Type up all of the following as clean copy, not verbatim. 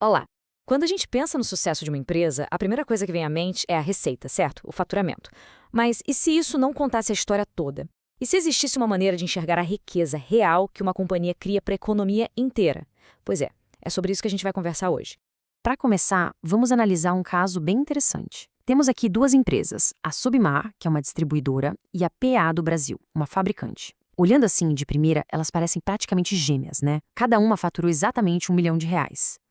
Olá! Quando a gente pensa no sucesso de uma empresa, a primeira coisa que vem à mente é a receita, certo? O faturamento. Mas e se isso não contasse a história toda? E se existisse uma maneira de enxergar a riqueza real que uma companhia cria para a economia inteira? Pois é sobre isso que a gente vai conversar hoje. Para começar, vamos analisar um caso bem interessante. Temos aqui duas empresas, a Submar, que é uma distribuidora, e a PA do Brasil, uma fabricante. Olhando assim de primeira, elas parecem praticamente gêmeas, né? Cada uma faturou exatamente R$ 1 milhão.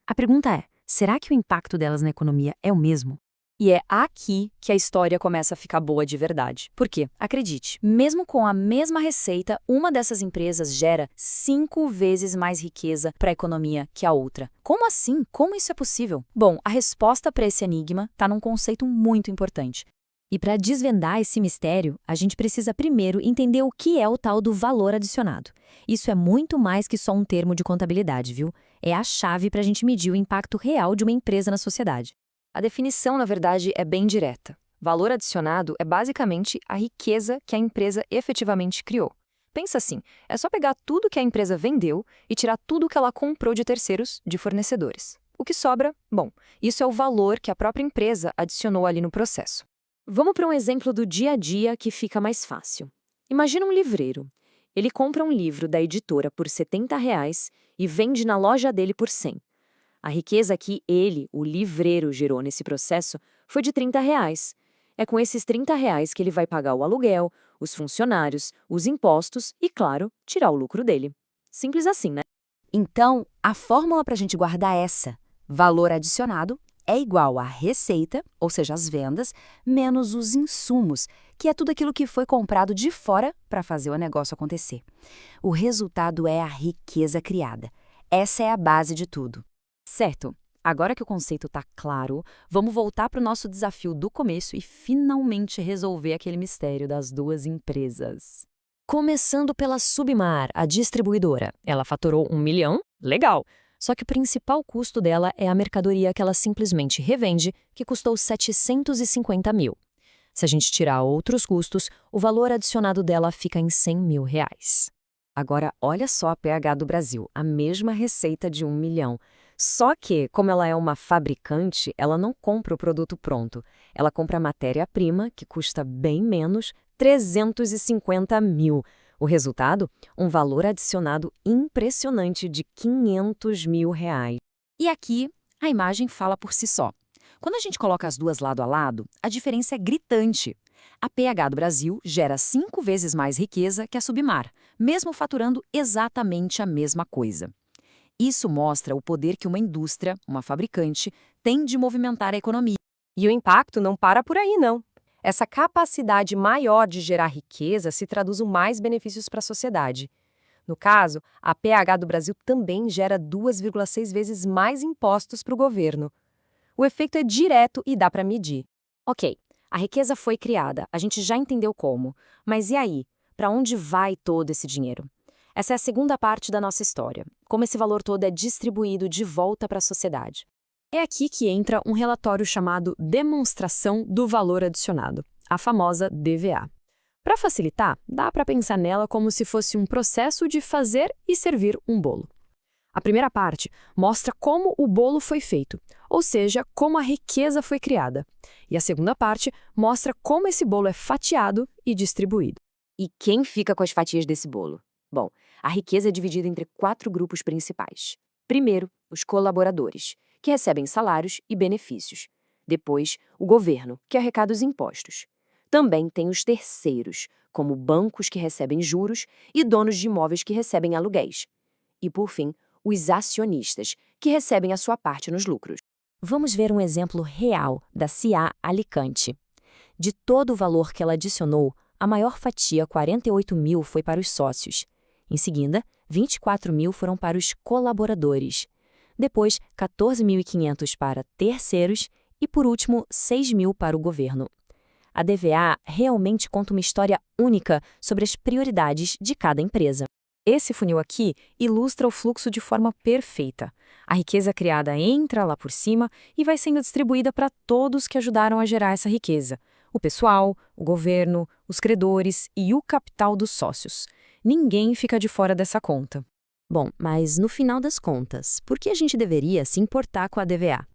A pergunta é, será que o impacto delas na economia é o mesmo? E é aqui que a história começa a ficar boa de verdade. Por quê? Acredite, mesmo com a mesma receita, uma dessas empresas gera 5 vezes mais riqueza para a economia que a outra. Como assim? Como isso é possível? Bom, a resposta para esse enigma está num conceito muito importante. E para desvendar esse mistério, a gente precisa primeiro entender o que é o tal do valor adicionado. Isso é muito mais que só um termo de contabilidade, viu? É a chave para a gente medir o impacto real de uma empresa na sociedade. A definição, na verdade, é bem direta. Valor adicionado é basicamente a riqueza que a empresa efetivamente criou. Pensa assim, é só pegar tudo que a empresa vendeu e tirar tudo que ela comprou de terceiros, de fornecedores. O que sobra? Bom, isso é o valor que a própria empresa adicionou ali no processo. Vamos para um exemplo do dia a dia que fica mais fácil. Imagina um livreiro. Ele compra um livro da editora por R$ 70 e vende na loja dele por 100. A riqueza que ele, o livreiro, gerou nesse processo foi de R$ 30. É com esses R$ 30 que ele vai pagar o aluguel, os funcionários, os impostos e, claro, tirar o lucro dele. Simples assim, né? Então, a fórmula para a gente guardar é essa: valor adicionado é igual a receita, ou seja, as vendas, menos os insumos, que é tudo aquilo que foi comprado de fora para fazer o negócio acontecer. O resultado é a riqueza criada. Essa é a base de tudo. Certo. Agora que o conceito está claro, vamos voltar para o nosso desafio do começo e finalmente resolver aquele mistério das duas empresas. Começando pela Submar, a distribuidora. Ela faturou 1 milhão? Legal! Só que o principal custo dela é a mercadoria que ela simplesmente revende, que custou 750 mil. Se a gente tirar outros custos, o valor adicionado dela fica em R$ 100 mil. Agora, olha só a PH do Brasil, a mesma receita de 1 milhão. Só que, como ela é uma fabricante, ela não compra o produto pronto. Ela compra a matéria-prima, que custa bem menos, 350 mil. O resultado? Um valor adicionado impressionante de R$ 500 mil. E aqui, a imagem fala por si só. Quando a gente coloca as duas lado a lado, a diferença é gritante. A PH do Brasil gera 5 vezes mais riqueza que a Submar, mesmo faturando exatamente a mesma coisa. Isso mostra o poder que uma indústria, uma fabricante, tem de movimentar a economia. E o impacto não para por aí, não. Essa capacidade maior de gerar riqueza se traduz em mais benefícios para a sociedade. No caso, a PH do Brasil também gera 2,6 vezes mais impostos para o governo. O efeito é direto e dá para medir. Ok, a riqueza foi criada, a gente já entendeu como. Mas e aí? Para onde vai todo esse dinheiro? Essa é a segunda parte da nossa história, como esse valor todo é distribuído de volta para a sociedade. É aqui que entra um relatório chamado Demonstração do Valor Adicionado, a famosa DVA. Para facilitar, dá para pensar nela como se fosse um processo de fazer e servir um bolo. A primeira parte mostra como o bolo foi feito, ou seja, como a riqueza foi criada. E a segunda parte mostra como esse bolo é fatiado e distribuído. E quem fica com as fatias desse bolo? Bom, a riqueza é dividida entre 4 grupos principais. Primeiro, os colaboradores, que recebem salários e benefícios. Depois, o governo, que arrecada os impostos. Também tem os terceiros, como bancos que recebem juros e donos de imóveis que recebem aluguéis. E, por fim, os acionistas, que recebem a sua parte nos lucros. Vamos ver um exemplo real da CA Alicante. De todo o valor que ela adicionou, a maior fatia, 48 mil, foi para os sócios. Em seguida, 24 mil foram para os colaboradores. Depois, 14.500 para terceiros e, por último, 6 mil para o governo. A DVA realmente conta uma história única sobre as prioridades de cada empresa. Esse funil aqui ilustra o fluxo de forma perfeita. A riqueza criada entra lá por cima e vai sendo distribuída para todos que ajudaram a gerar essa riqueza. O pessoal, o governo, os credores e o capital dos sócios. Ninguém fica de fora dessa conta. Bom, mas no final das contas, por que a gente deveria se importar com a DVA?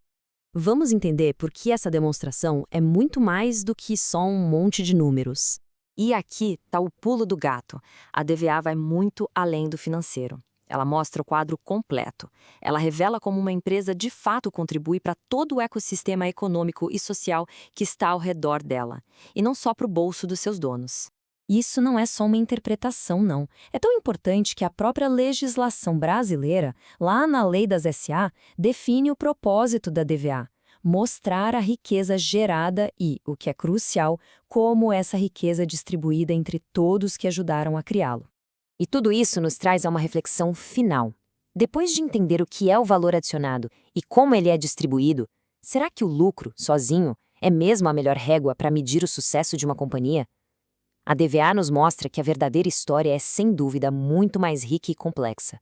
Vamos entender por que essa demonstração é muito mais do que só um monte de números. E aqui está o pulo do gato. A DVA vai muito além do financeiro. Ela mostra o quadro completo. Ela revela como uma empresa de fato contribui para todo o ecossistema econômico e social que está ao redor dela, e não só para o bolso dos seus donos. Isso não é só uma interpretação, não. É tão importante que a própria legislação brasileira, lá na Lei das SA, define o propósito da DVA: mostrar a riqueza gerada e, o que é crucial, como essa riqueza é distribuída entre todos que ajudaram a criá-lo. E tudo isso nos traz a uma reflexão final. Depois de entender o que é o valor adicionado e como ele é distribuído, será que o lucro, sozinho, é mesmo a melhor régua para medir o sucesso de uma companhia? A DVA nos mostra que a verdadeira história é, sem dúvida, muito mais rica e complexa.